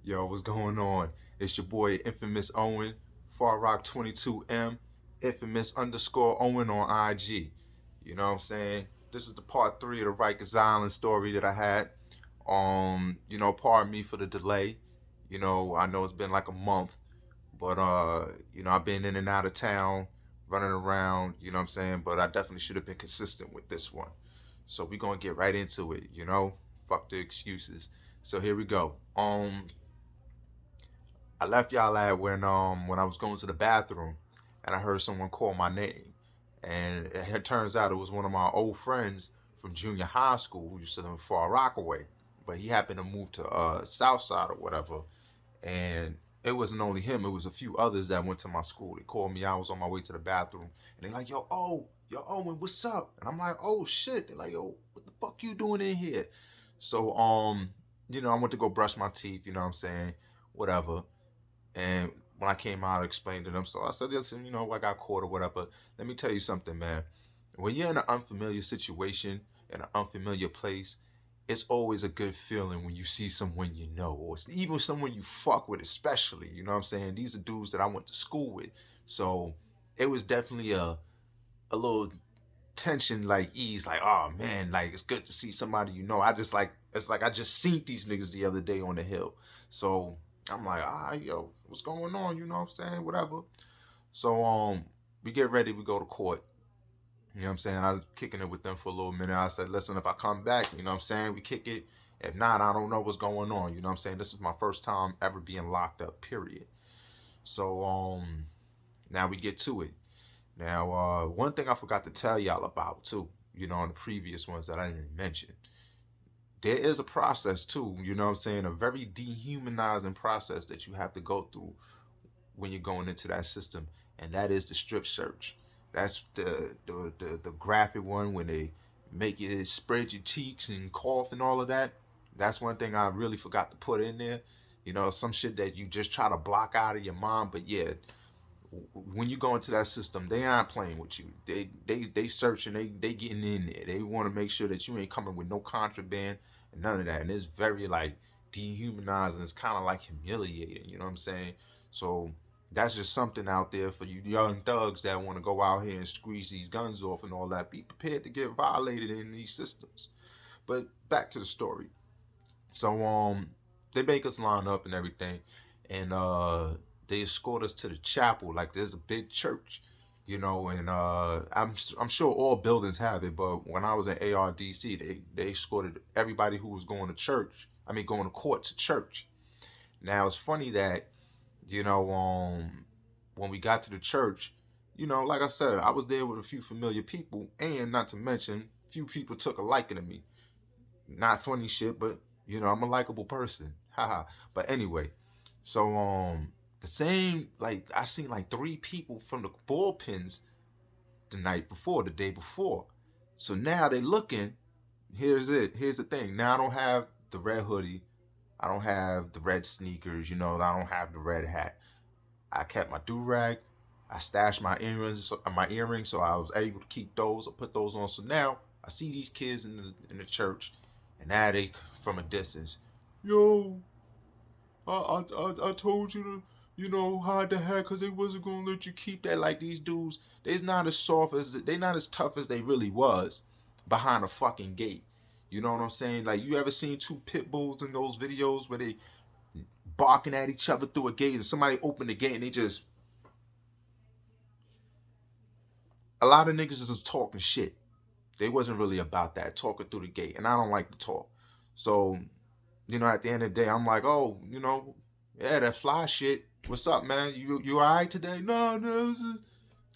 Yo, what's going on? It's your boy Infamous Owen, Far Rock 22M, Infamous underscore Owen on IG. You know what I'm saying? This is the part three of the Rikers Island story that I had. Pardon me for the delay. I know it's been like a month, but I've been in and out of town, running around, you know what I'm saying? But I definitely should have been consistent with this one. So we're gonna get right into it. Fuck the excuses. So here we go. I left y'all at when I was going to the bathroom and I heard someone call my name. And it turns out it was one of my old friends from junior high school who used to live in Far Rockaway. But he happened to move to South Side or whatever. And it wasn't only him, it was a few others that went to my school. They called me, I was on my way to the bathroom. And they're like, yo, Owen, what's up? And I'm like, oh shit. They're like, yo, what the fuck you doing in here? So I went to go brush my teeth, you know what I'm saying? Whatever. And when I came out, I explained to them. So I said, listen, I got caught or whatever. Let me tell you something, man. When you're in an unfamiliar situation, in an unfamiliar place, it's always a good feeling when you see someone you know, or even someone you fuck with, especially. You know what I'm saying? These are dudes that I went to school with. So it was definitely a little tension, like ease, like, oh man, like it's good to see somebody you know. It's like I just seen these niggas the other day on the hill. So I'm like, yo, what's going on? You know what I'm saying? Whatever. So we get ready, we go to court. You know what I'm saying? I was kicking it with them for a little minute. I said, listen, if I come back, you know what I'm saying, we kick it. If not, I don't know what's going on. You know what I'm saying? This is my first time ever being locked up, period. So now we get to it. Now, one thing I forgot to tell y'all about too, in the previous ones that I didn't mention. There is a process too, you know what I'm saying? A very dehumanizing process that you have to go through when you're going into that system, and that is the strip search. That's the graphic one when they make you spread your cheeks and cough and all of that. That's one thing I really forgot to put in there. Some shit that you just try to block out of your mind, but yeah, when you go into that system, they aren't playing with you. They searching, they getting in there. They want to make sure that you ain't coming with no contraband and none of that. And it's very like dehumanizing. It's kind of like humiliating. You know what I'm saying? So that's just something out there for you young thugs that want to go out here and squeeze these guns off and all that. Be prepared to get violated in these systems. But back to the story. So they make us line up and everything, and they escort us to the chapel. Like there's a big church, and I'm sure all buildings have it, but when I was in ARDC, they escorted everybody who was going to church. I mean, going to court to church. Now it's funny that when we got to the church, like I said, I was there with a few familiar people, and not to mention, few people took a liking to me. Not funny shit, but I'm a likable person. Haha. But anyway, so the same, like I seen like three people from the bullpens the day before. So now they looking. Here's it. Here's the thing. Now I don't have the red hoodie. I don't have the red sneakers. I don't have the red hat. I kept my do rag. I stashed my earrings, so I was able to keep those or put those on. So now I see these kids in the church, and now they from a distance. Yo, I told you to hide the hat because they wasn't gonna let you keep that. Like these dudes, they not as tough as they really was behind a fucking gate. You know what I'm saying? Like you ever seen two pit bulls in those videos where they barking at each other through a gate and somebody opened the gate and they just a lot of niggas is just talking shit. They wasn't really about that talking through the gate, and I don't like to talk. So at the end of the day, I'm like, oh, yeah, that fly shit. What's up, man? You alright today? No, this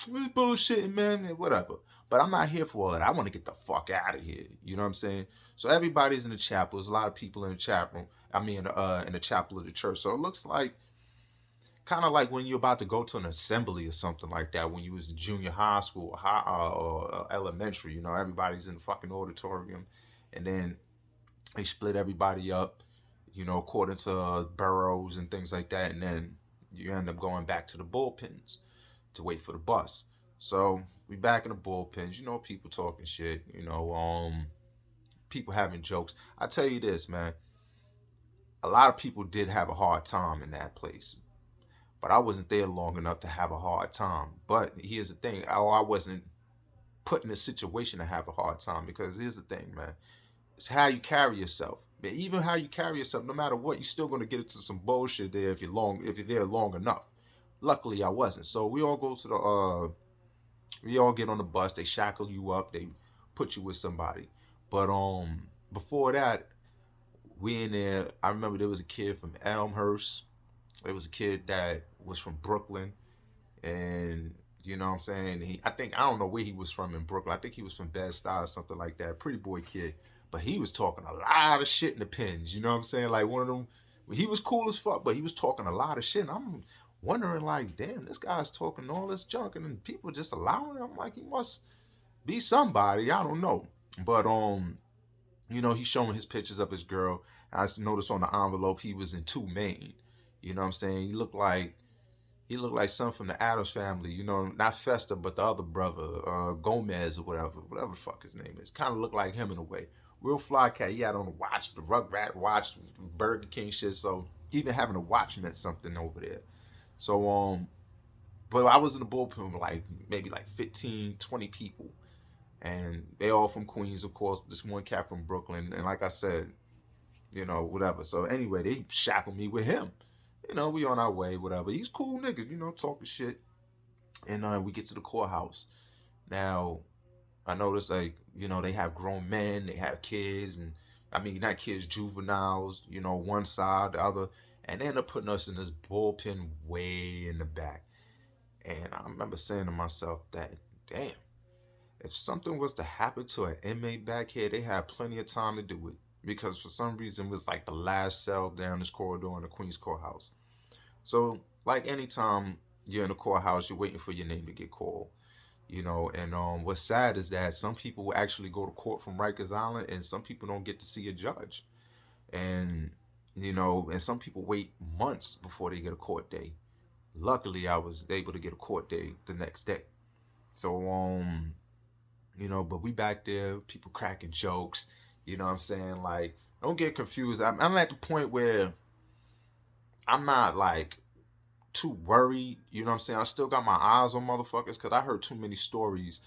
bullshitting, man. Whatever. But I'm not here for all that. I want to get the fuck out of here. You know what I'm saying? So everybody's in the chapel. There's a lot of people in the chapel. I mean, in the chapel of the church. So it looks like kind of like when you're about to go to an assembly or something like that when you was in junior high school or elementary. Everybody's in the fucking auditorium, and then they split everybody up, according to boroughs and things like that, and then you end up going back to the bullpens to wait for the bus. So we back in the bullpens, people talking shit, people having jokes. I tell you this, man, a lot of people did have a hard time in that place, but I wasn't there long enough to have a hard time. But here's the thing: I wasn't put in a situation to have a hard time, because here's the thing, man: it's how you carry yourself. Man, even how you carry yourself, no matter what, you're still gonna get into some bullshit there if you're there long enough. Luckily, I wasn't. So we all go to we all get on the bus. They shackle you up. They put you with somebody. But before that, we in there. I remember there was a kid from Elmhurst. There was a kid that was from Brooklyn, and you know what I'm saying. I don't know where he was from in Brooklyn. I think he was from Bed-Stuy or something like that. Pretty boy kid, but he was talking a lot of shit in the pins. You know what I'm saying? Like one of them. He was cool as fuck, but he was talking a lot of shit. And I'm wondering, like, damn, this guy's talking all this junk, and then people just allowing him. I'm like, he must be somebody. I don't know, but he's showing his pictures of his girl. I noticed on the envelope he was in 2 Main. You know what I'm saying? He looked like something from the Addams family. You know, not Fester, but the other brother, Gomez or whatever the fuck his name is. Kind of looked like him in a way. Real fly cat. He had on a watch, the Rugrat watch, Burger King shit. So even having a watch meant something over there. So but I was in the bullpen with maybe 15, 20 people. And they all from Queens, of course. This one cat from Brooklyn. And like I said, whatever. So anyway, they shackled me with him. We on our way, whatever. He's cool niggas, talking shit. And we get to the courthouse. Now, I noticed, they have grown men, they have kids, and I mean, not kids, juveniles, one side, the other. And they end up putting us in this bullpen way in the back. And I remember saying to myself that, damn, if something was to happen to an inmate back here, they had plenty of time to do it. Because for some reason, it was like the last cell down this corridor in the Queens Courthouse. So, like anytime you're in the courthouse, you're waiting for your name to get called. And what's sad is that some people will actually go to court from Rikers Island, and some people don't get to see a judge. And, and some people wait months before they get a court day. Luckily, I was able to get a court day the next day. So, but we back there, people cracking jokes. You know what I'm saying? Like, don't get confused. I'm at the point where I'm not too worried. You know what I'm saying? I still got my eyes on motherfuckers, because I heard too many stories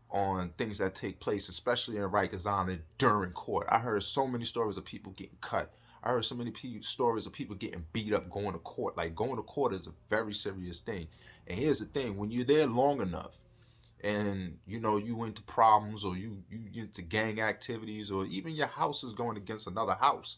on things that take place, especially in Rikers Island during court. I heard so many stories of people getting cut. I heard so many stories of people getting beat up going to court. Like, going to court is a very serious thing. And here's the thing: when you're there long enough, and you into problems, or you into gang activities, or even your house is going against another house,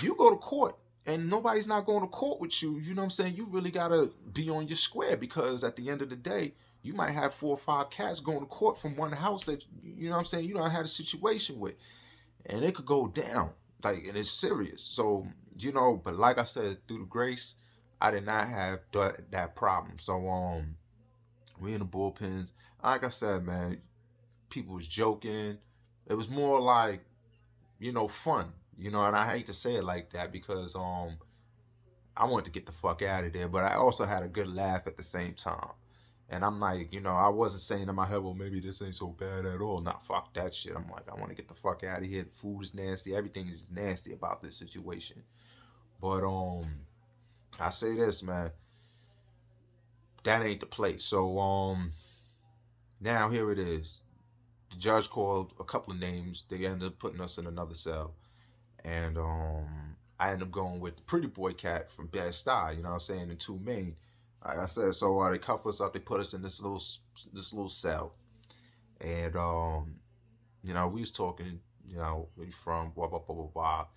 you go to court, and nobody's not going to court with you. You know what I'm saying? You really gotta be on your square, because at the end of the day, you might have 4 or 5 cats going to court from one house that you know what I'm saying, you don't had a situation with, and it could go down, and it's serious. So but like I said, through the grace, I did not have that problem. So we in the bullpens. Like I said, man, people was joking. It was more like, fun. And I hate to say it like that, because I wanted to get the fuck out of there, but I also had a good laugh at the same time. And I'm like, I wasn't saying in my head, well, maybe this ain't so bad at all. Nah, fuck that shit. I'm like, I want to get the fuck out of here. The food is nasty. Everything is nasty about this situation. But I say this, man, that ain't the place. So now here it is. The judge called a couple of names. They ended up putting us in another cell. And I ended up going with the pretty boy cat from Bed-Stuy, you know what I'm saying, in 2 Main. Like I said, so they cuff us up, they put us in this little cell. And we was talking, where you from, blah blah blah blah blah.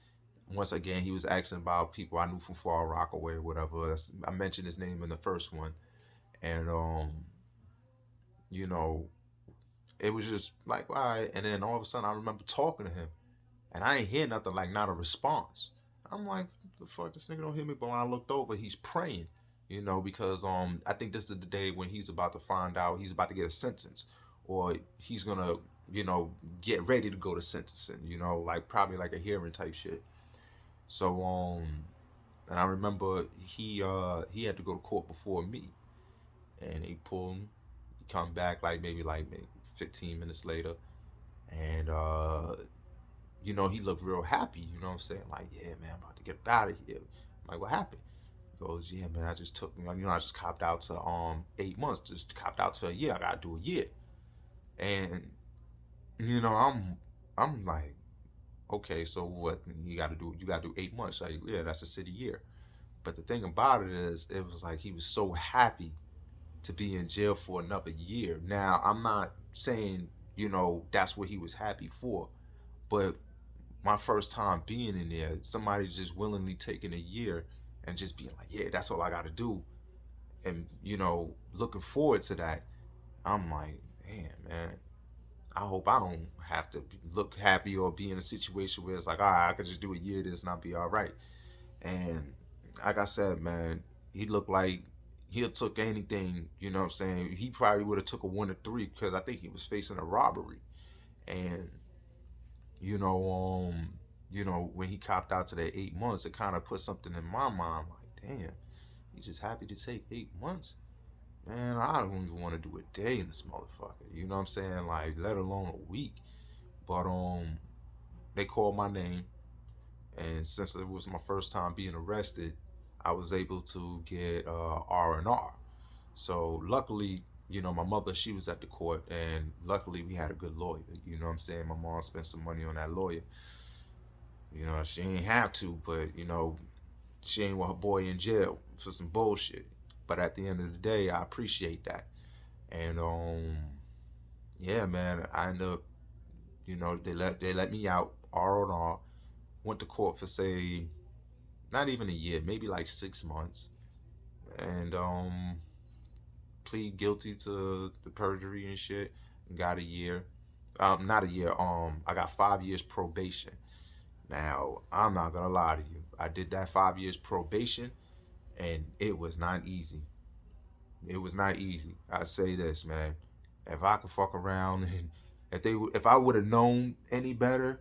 Once again, he was asking about people I knew from Far Rockaway or whatever. I mentioned his name in the first one. And it was just like, all right. And then all of a sudden I remember talking to him, and I ain't hear nothing, not a response. I'm like, the fuck, this nigga don't hear me. But when I looked over, he's praying, because I think this is the day when he's about to find out he's about to get a sentence, or he's gonna, get ready to go to sentencing, probably like a hearing type shit. So and I remember he had to go to court before me, and he pulled him. He come back maybe 15 minutes later, and he looked real happy. You know what I'm saying? Like, yeah, man, I'm about to get out of here. I'm like, what happened? He goes, yeah, man, I just took, I just copped out to 8 months, just copped out to a year. I gotta do a year, and I'm like, okay, so what you got to do? You got to do 8 months. Like, yeah, that's a city year. But the thing about it is, it was like he was so happy to be in jail for another year. Now, I'm not saying, that's what he was happy for, but my first time being in there, somebody just willingly taking a year and just being like, yeah, that's all I got to do. And, looking forward to that, I'm like, man, I hope I don't have to look happy or be in a situation where it's like, all right, I could just do a year of this and I'll be all right. And like I said, man, he looked like he'll took anything, you know what I'm saying? He probably would have took a 1 to 3 because I think he was facing a robbery. And, you know, when he copped out to that 8 months, it kind of put something in my mind like, damn, he's just happy to take 8 months. Man, I don't even want to do a day in this motherfucker. You know what I'm saying? Like, let alone a week. But they called my name, and since it was my first time being arrested, I was able to get R&R. So luckily, my mother, she was at the court, and luckily we had a good lawyer. You know what I'm saying? My mom spent some money on that lawyer. She ain't have to, but she ain't want her boy in jail for some bullshit. But at the end of the day, I appreciate that. And yeah, man, I ended up, they let me out R&R. Went to court for, say, not even a year, maybe like 6 months, and plead guilty to the perjury and shit. Got a year, not a year. I got 5 years probation. Now, I'm not gonna lie to you. I did that 5 years probation, and it was not easy. It was not easy. I say this, man. If I could fuck around and if I would have known any better,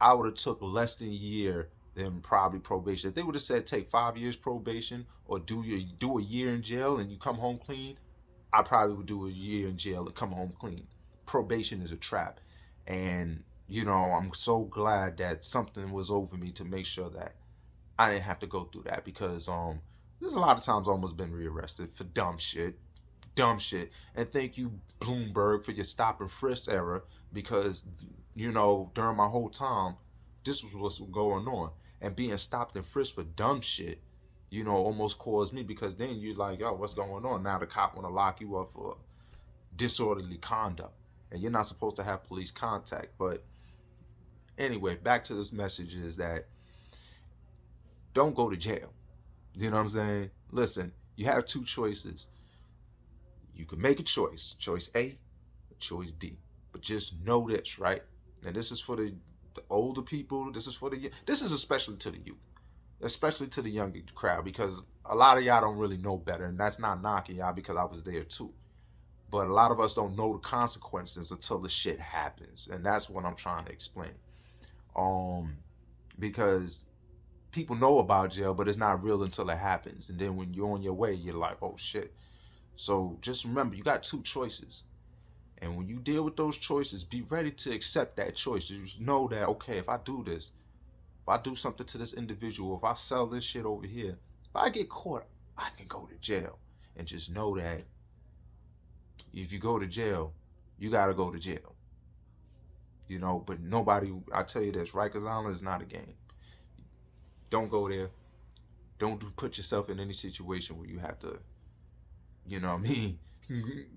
I would have took less than a year than probably probation. If they would have said take 5 years probation or do a year in jail and you come home clean, I probably would do a year in jail and come home clean. Probation is a trap. And, I'm so glad that something was over me to make sure that I didn't have to go through that, because there's a lot of times I almost been rearrested for dumb shit. Dumb shit. And thank you, Bloomberg, for your stop and frisk era, because, during my whole time, this was what's going on. And being stopped and frisked for dumb shit, almost caused me, because then you're like, yo, what's going on? Now the cop want to lock you up for disorderly conduct. And you're not supposed to have police contact. But anyway, back to this message is that don't go to jail. You know what I'm saying? Listen, you have two choices. You can make a choice. Choice A or choice B. But just know this, right? And this is for the older people. This is especially to the youth. Especially to the younger crowd, because a lot of y'all don't really know better. And that's not knocking y'all, because I was there too. But a lot of us don't know the consequences until the shit happens. And that's what I'm trying to explain. Because people know about jail, but it's not real until it happens. And then when you're on your way, you're like, oh shit. So just remember, you got two choices. And when you deal with those choices, be ready to accept that choice. Just know that, okay, if I do this, if I do something to this individual, if I sell this shit over here, if I get caught, I can go to jail. And just know that if you go to jail, you got to go to jail. But nobody, I tell you this, Rikers Island is not a game. Don't go there. Don't put yourself in any situation where you have to,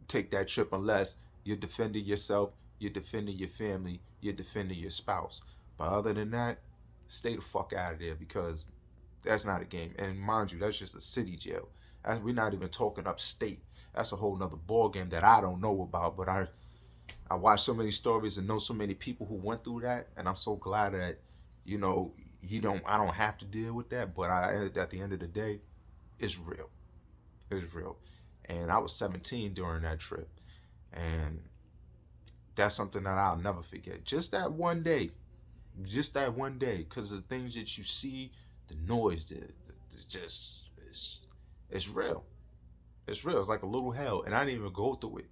take that trip, unless you're defending yourself, you're defending your family, you're defending your spouse. But other than that, stay the fuck out of there, because that's not a game. And mind you, that's just a city jail. We're not even talking upstate. That's a whole nother ball game that I don't know about. But I watch so many stories and know so many people who went through that, and I'm so glad that I don't have to deal with that. But at the end of the day, it's real. It's real. And I was 17 during that trip, and that's something that I'll never forget. Just that one day, because the things that you see, the noise, it's real. It's real. It's like a little hell, and I didn't even go through it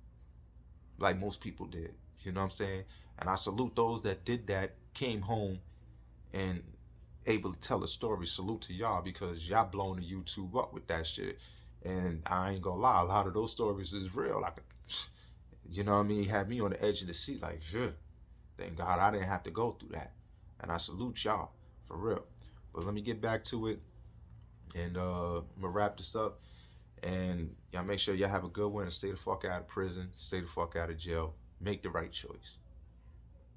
like most people did. You know what I'm saying? And I salute those that did that, came home and able to tell a story. Salute to y'all, because y'all blowing the YouTube up with that shit. And I ain't gonna lie, a lot of those stories is real. Like, you know what I mean? Had me on the edge of the seat, like, shit. Thank God I didn't have to go through that. And I salute y'all, for real. But let me get back to it. And I'm gonna wrap this up. And y'all make sure y'all have a good one and stay the fuck out of prison, stay the fuck out of jail. Make the right choice.